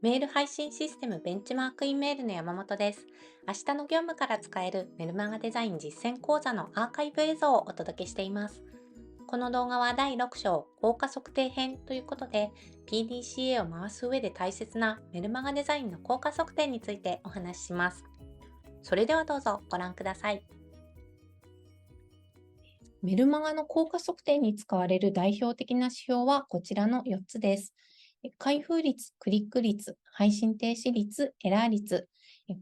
メール配信システムベンチマークインメールの山本です。明日の業務から使えるメルマガデザイン実践講座のアーカイブ映像をお届けしています。この動画は第6章効果測定編ということで、PDCA を回す上で大切なメルマガデザインの効果測定についてお話しします。それではどうぞご覧ください。メルマガの効果測定に使われる代表的な指標はこちらの4つです。開封率、クリック率、配信停止率、エラー率。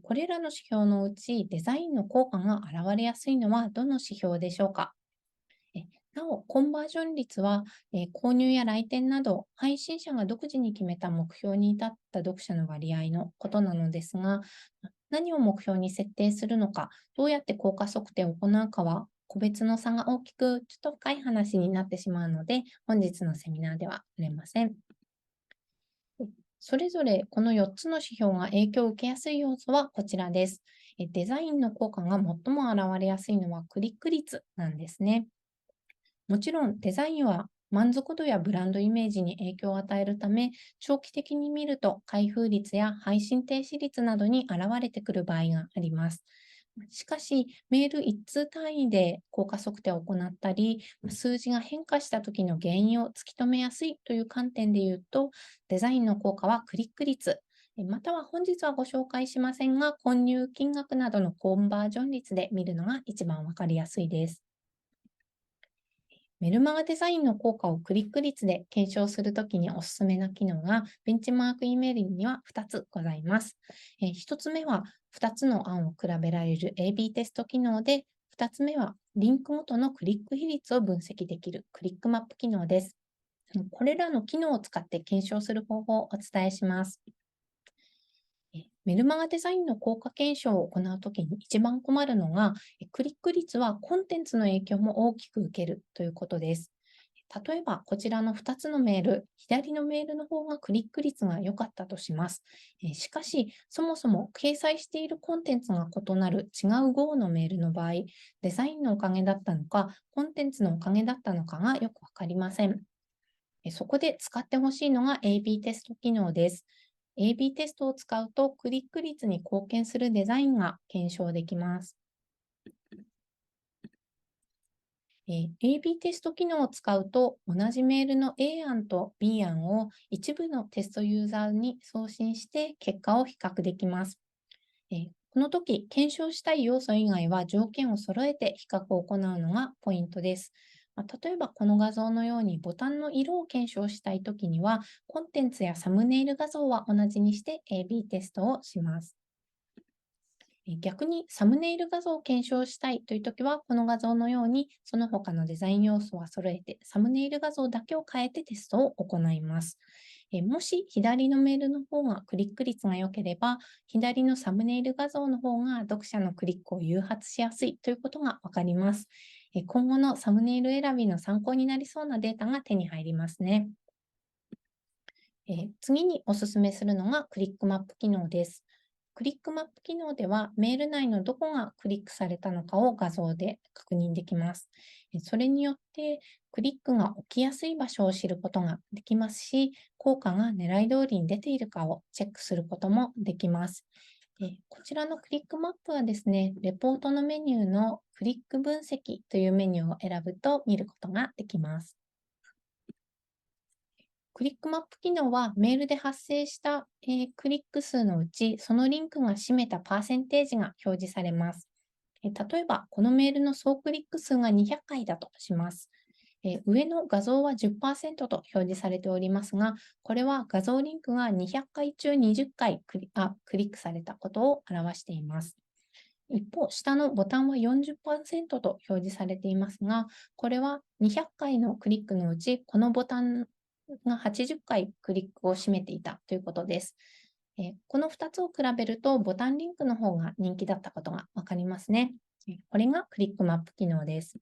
これらの指標のうちデザインの効果が現れやすいのはどの指標でしょうか？えなお、コンバージョン率は、購入や来店など、配信者が独自に決めた目標に至った読者の割合のことなのですが、何を目標に設定するのか、どうやって効果測定を行うかは、個別の差が大きく、ちょっと深い話になってしまうので、本日のセミナーでは触れません。それぞれこの4つの指標が影響を受けやすい要素はこちらです。デザインの効果が最も現れやすいのはクリック率なんですね。もちろんデザインは満足度やブランドイメージに影響を与えるため、長期的に見ると開封率や配信停止率などに現れてくる場合があります。しかし、メール1通単位で効果測定を行ったり、数字が変化した時の原因を突き止めやすいという観点で言うと、デザインの効果はクリック率、または本日はご紹介しませんが、購入金額などのコンバージョン率で見るのが一番わかりやすいです。メルマガデザインの効果をクリック率で検証するときにおすすめな機能が、ベンチマークイメールには2つございます。1つ目は2つの案を比べられる AB テスト機能で、2つ目はリンクごとのクリック比率を分析できるクリックマップ機能です。これらの機能を使って検証する方法をお伝えします。メルマガデザインの効果検証を行うときに一番困るのが、クリック率はコンテンツの影響も大きく受けるということです。例えば、こちらの2つのメール、左のメールの方がクリック率が良かったとします。しかし、そもそも掲載しているコンテンツが異なる違う号のメールの場合、デザインのおかげだったのか、コンテンツのおかげだったのかがよくわかりません。そこで使ってほしいのが AB テスト機能です。AB テストを使うとクリック率に貢献するデザインが検証できます。AB テスト機能を使うと、同じメールの A 案と B 案を一部のテストユーザーに送信して結果を比較できます。この時、検証したい要素以外は条件を揃えて比較を行うのがポイントです。例えば、この画像のようにボタンの色を検証したいときには、コンテンツやサムネイル画像は同じにして AB テストをします。逆にサムネイル画像を検証したいというときは、この画像のようにその他のデザイン要素は揃えて、サムネイル画像だけを変えてテストを行います。もし左のメールの方がクリック率が良ければ、左のサムネイル画像の方が読者のクリックを誘発しやすいということがわかります。今後のサムネイル選びの参考になりそうなデータが手に入りますね。次にお勧めするのがクリックマップ機能です。クリックマップ機能では、メール内のどこがクリックされたのかを画像で確認できます。それによって、クリックが起きやすい場所を知ることができますし、効果が狙い通りに出ているかをチェックすることもできます。こちらのクリックマップはですね、レポートのメニューのクリック分析というメニューを選ぶと見ることができます。クリックマップ機能はメールで発生した、クリック数のうち、そのリンクが占めたパーセンテージが表示されます。例えば、このメールの総クリック数が200回だとします。上の画像は10%と表示されておりますが、これは画像リンクが200回中20回クリックされたことを表しています。一方、下のボタンは40%と表示されていますが、これは200回のクリックのうち、このボタンが80回クリックを占めていたということです。この2つを比べると、ボタンリンクの方が人気だったことがわかりますね。これがクリックマップ機能です。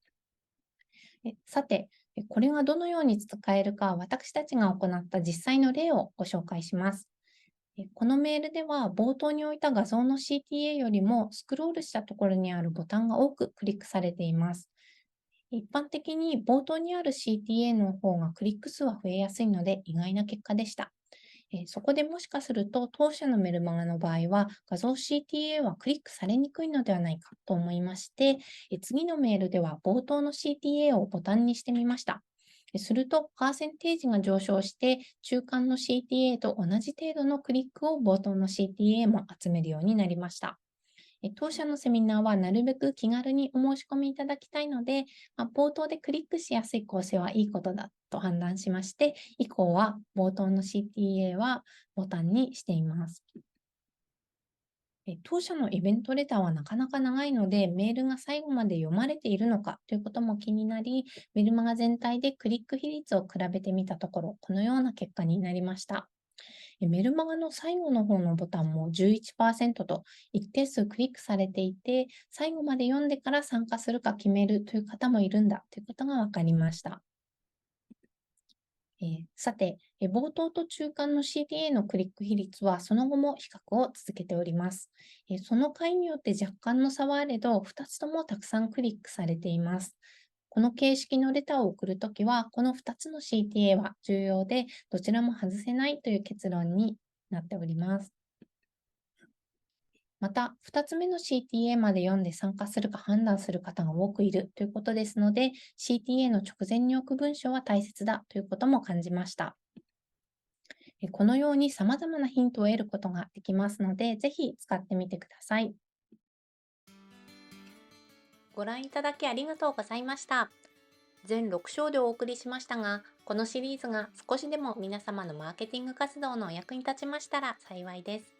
さて、これがどのように使えるか、私たちが行った実際の例をご紹介します。このメールでは、冒頭に置いた画像の CTA よりも、スクロールしたところにあるボタンが多くクリックされています。一般的に冒頭にある CTA の方がクリック数は増えやすいので意外な結果でした。そこでもしかすると当社のメルマガの場合は画像 CTA はクリックされにくいのではないかと思いまして、次のメールでは冒頭の CTA をボタンにしてみました。すると、パーセンテージが上昇して、中間の CTA と同じ程度のクリックを冒頭の CTA も集めるようになりました。当社のセミナーはなるべく気軽にお申し込みいただきたいので、冒頭でクリックしやすい構成はいいことだと判断しまして、以降は冒頭の CTA はボタンにしています。当社のイベントレターはなかなか長いので、メールが最後まで読まれているのかということも気になり、メルマガ全体でクリック比率を比べてみたところ、このような結果になりました。メルマガの最後の方のボタンも11%と一定数クリックされていて、最後まで読んでから参加するか決めるという方もいるんだということが分かりました。さて、冒頭と中間の CTA のクリック比率はその後も比較を続けております。その回によって若干の差はあれど、2つともたくさんクリックされています。この形式のレターを送るときは、この2つの CTA は重要で、どちらも外せないという結論になっております。また、2つ目の CTA まで読んで参加するか判断する方が多くいるということですので、CTA の直前に置く文章は大切だということも感じました。このように様々なヒントを得ることができますので、ぜひ使ってみてください。ご覧いただきありがとうございました。全6章でお送りしましたが、このシリーズが少しでも皆様のマーケティング活動のお役に立ちましたら幸いです。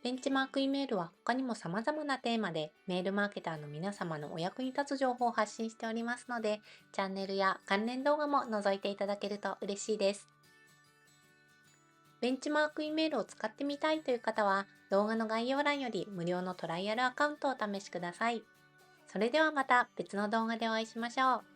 ベンチマークイメールは他にも様々なテーマでメールマーケターの皆様のお役に立つ情報を発信しておりますので、チャンネルや関連動画も覗いていただけると嬉しいです。ベンチマークイメールを使ってみたいという方は、動画の概要欄より無料のトライアルアカウントをお試しください。それではまた別の動画でお会いしましょう。